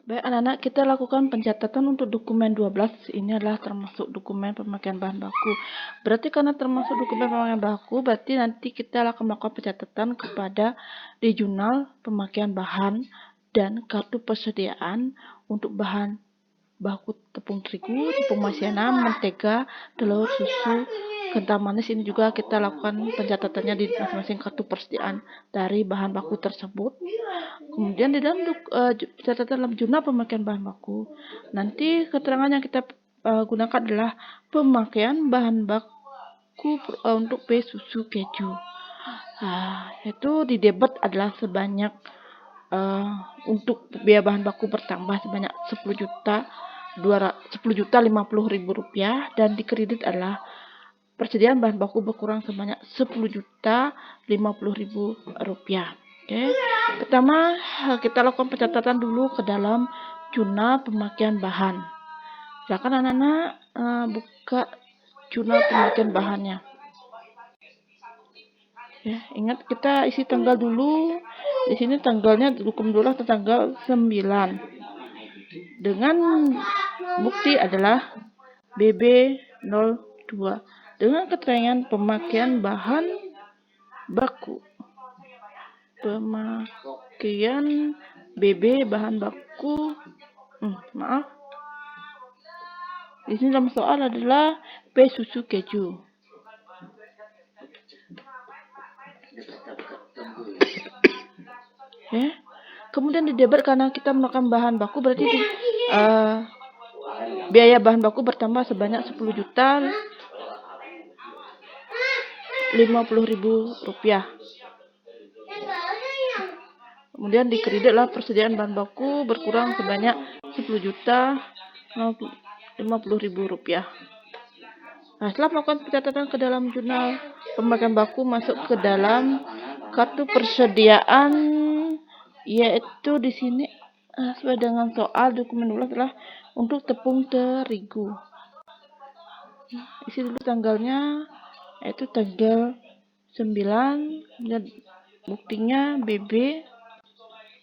Baik anak-anak, kita lakukan pencatatan untuk dokumen 12. Ini adalah termasuk dokumen pemakaian bahan baku. Berarti karena termasuk dokumen pemakaian baku, berarti nanti kita akan melakukan pencatatan kepada di jurnal pemakaian bahan dan kartu persediaan untuk bahan baku tepung terigu, tepung maizena, mentega, telur, susu, kental manis. Ini juga kita lakukan pencatatannya di masing-masing kartu persediaan dari bahan baku tersebut. Kemudian di dalam catatan dalam jurnal pemakaian bahan baku, nanti keterangan yang kita gunakan adalah pemakaian bahan baku untuk susu keju. Itu di debit adalah sebanyak untuk biaya bahan baku bertambah sebanyak 10.050.000 rupiah, dan di kredit adalah persediaan bahan baku berkurang sebanyak 10.050.000 rupiah. Oke. Pertama, kita lakukan pencatatan dulu ke dalam jurnal pemakaian bahan. Silakan anak-anak buka jurnal pemakaian bahannya. Ya, ingat kita isi tanggal dulu. Di sini tanggalnya dokumen dulu tanggal 9. Dengan bukti adalah BB02 dengan keterangan pemakaian bahan baku. Pemakaian BB bahan baku. Maaf. Di sini dalam soal adalah P susu keju. Ya. Kemudian di debit karena kita melakukan bahan baku, berarti biaya bahan baku bertambah sebanyak 10.050.000 rupiah. Kemudian di kreditlah persediaan bahan baku berkurang sebanyak 10.050.000 rupiah. Nah, setelah melakukan pencatatan ke dalam jurnal pemakaian baku, masuk ke dalam kartu persediaan, yaitu di sini sesuai dengan soal dokumen 12 adalah untuk tepung terigu. Isi dulu tanggalnya, yaitu tanggal 9, dan buktinya BB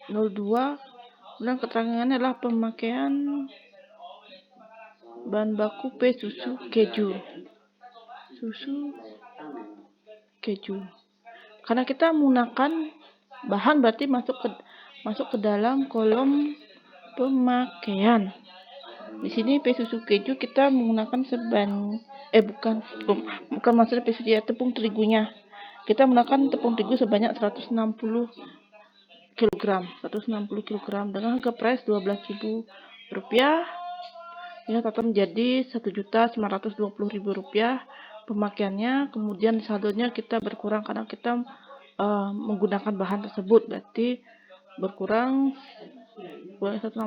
02, dan keterangannya adalah pemakaian bahan baku P susu keju. Karena kita menggunakan bahan, berarti masuk ke dalam kolom pemakaian. Di sini P susu keju kita menggunakan bukan maksudnya P susu, tepung terigunya. Kita menggunakan tepung terigu sebanyak 160 kg dengan harga price 12.000 rupiah. Ini total menjadi 1.920.000 rupiah pemakaiannya. Kemudian saldonya kita berkurang karena kita menggunakan bahan tersebut, berarti berkurang 160,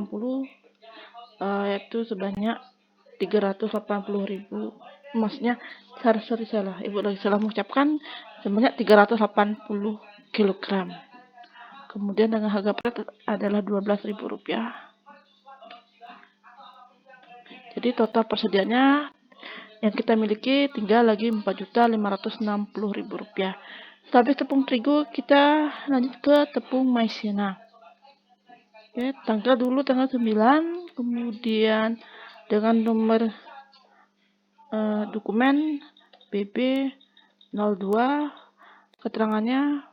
yaitu sebanyak 380.000. Maksudnya salah, ibu lagi salah mengucapkan, sebanyak 380 kg. Kemudian dengan harga berat adalah 12.000 rupiah. Jadi total persediaannya yang kita miliki tinggal lagi 4.560.000 rupiah. Habis tepung terigu, kita lanjut ke tepung maizena. Oke, tanggal 9, kemudian dengan nomor dokumen BB02, keterangannya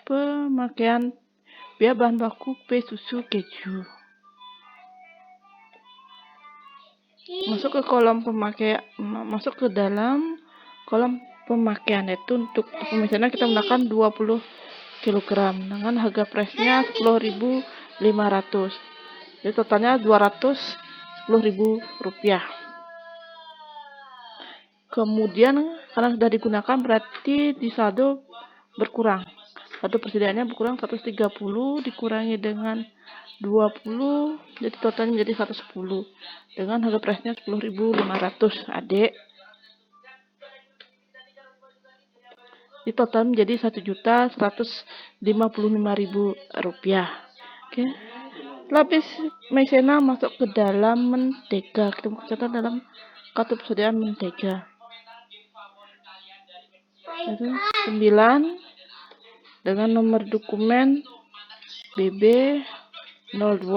pemakaian biaya bahan baku P susu keju. Masuk ke dalam kolom pemakaian, yaitu untuk tepung maizena kita menggunakan 20 kg dengan harga price-nya 10.500. Jadi totalnya 210.000 rupiah. Kemudian karena sudah digunakan, berarti di saldo berkurang. Saldo persediaannya berkurang 130 dikurangi dengan 20, jadi totalnya menjadi 110 dengan harga price-nya 10.500, adik. Di total menjadi 1.155.000 rupiah. Oke. Lapis maizena masuk ke dalam mentega. Kita catat dalam kartu persediaan mentega. Itu 9 dengan nomor dokumen BB02,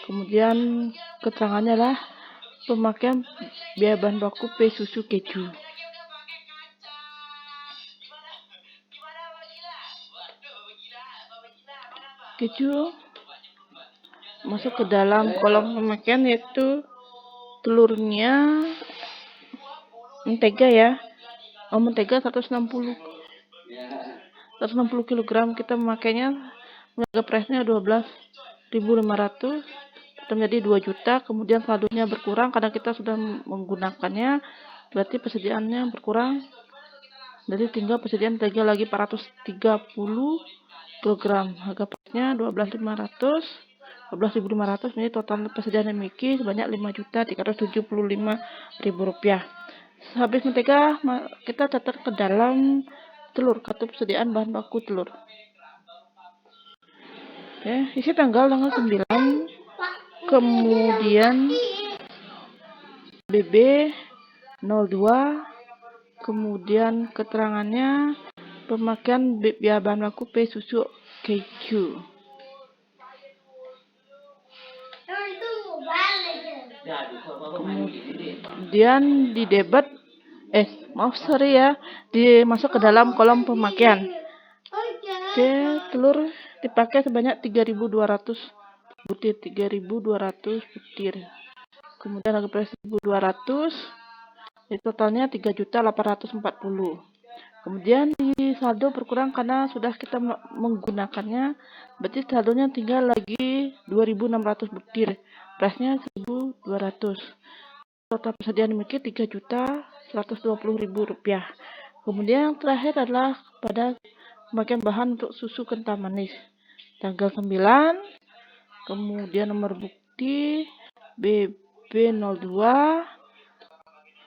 Kemudian keterangannya adalah pemakaian biaya bahan baku susu keju. Keju masuk ke dalam kolom pemakaian, yaitu telurnya, mentega ya. Mentega 160 kg kita memakainya, harga price-nya 12.500, kita menjadi 2 juta. Kemudian saldonya berkurang karena kita sudah menggunakannya, berarti persediaannya berkurang. Jadi tinggal persediaan mentega lagi 430 kg. Harga price-nya 12.500, jadi total persediaan yang memiliki sebanyak 5.375.000 rupiah. Habis mentega, kita catat ke dalam telur, kartu persediaan bahan baku telur. Oke, isi tanggal 9, kemudian BB02, kemudian keterangannya pemakaian biaya bahan baku susu keju. Kemudian di debit, dimasuk ke dalam kolom pemakaian. Oke, telur dipakai sebanyak 3.200 butir, 3.200 butir. Kemudian harga price 1.200, totalnya 3.840. Kemudian di saldo berkurang karena sudah kita menggunakannya, berarti saldonya tinggal lagi 2.600 butir, price-nya 1.200. Total persediaan dimiliki 3.120.000 rupiah. Kemudian yang terakhir adalah pada pemakaian bahan untuk susu kental manis, tanggal 9, kemudian nomor bukti BB02,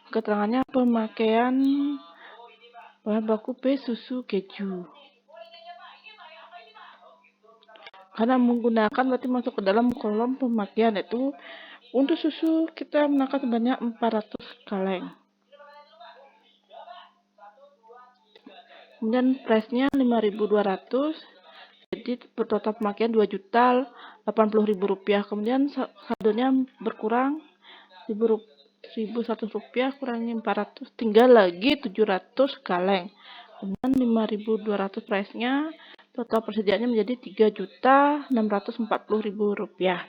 keterangannya pemakaian bahan baku susu keju. Karena menggunakan berarti masuk ke dalam kolom pemakaian, yaitu untuk susu kita menggunakan sebanyak 400 kaleng. Kemudian price-nya 5.200, jadi total pemakaian 2.080.000 rupiah. Kemudian saldonya berkurang 1.100 rupiah, kurangi 400, tinggal lagi 700 kaleng. Kemudian 5.200 price-nya, total persediaannya menjadi 3.640.000 rupiah.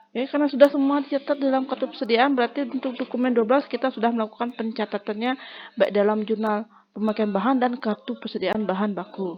Oke, karena sudah semua dicatat dalam kartu persediaan, berarti untuk dokumen 12 kita sudah melakukan pencatatannya baik dalam jurnal pemakaian bahan dan kartu persediaan bahan baku.